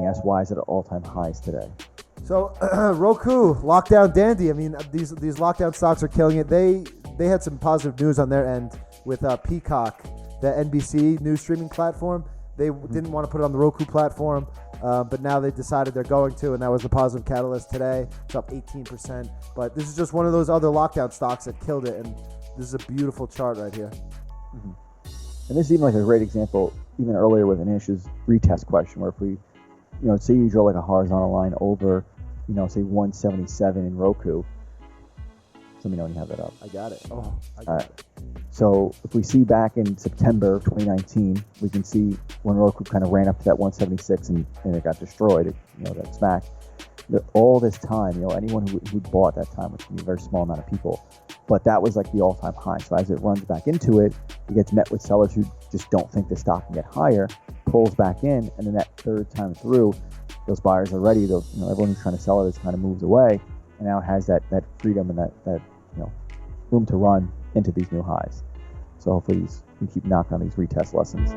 asked, why is it at all-time highs today? So Roku, lockdown dandy. I mean, these lockdown stocks are killing it. They had some positive news on their end with Peacock, the NBC news streaming platform. They didn't want to put it on the Roku platform, but now they decided they're going to, and that was the positive catalyst today. It's up 18%. But this is just one of those other lockdown stocks that killed it, and this is a beautiful chart right here. Mm-hmm. And this is even like a great example, even earlier with Anish's retest question, where if we, say you draw like a horizontal line over, say 177 in Roku. Let me know when you have that up. I got it. All right. So if we see back in September of 2019, we can see when Roku kind of ran up to that 176 and it got destroyed, that smack. All this time, anyone who bought that time, which can be a very small amount of people, but that was like the all-time high. So as it runs back into it, it gets met with sellers who just don't think the stock can get higher, pulls back in, and then that third time through, those buyers are ready. Everyone who's trying to sell it is kind of moves away, and now it has that freedom and that room to run into these new highs. So hopefully we can keep knocking on these retest lessons.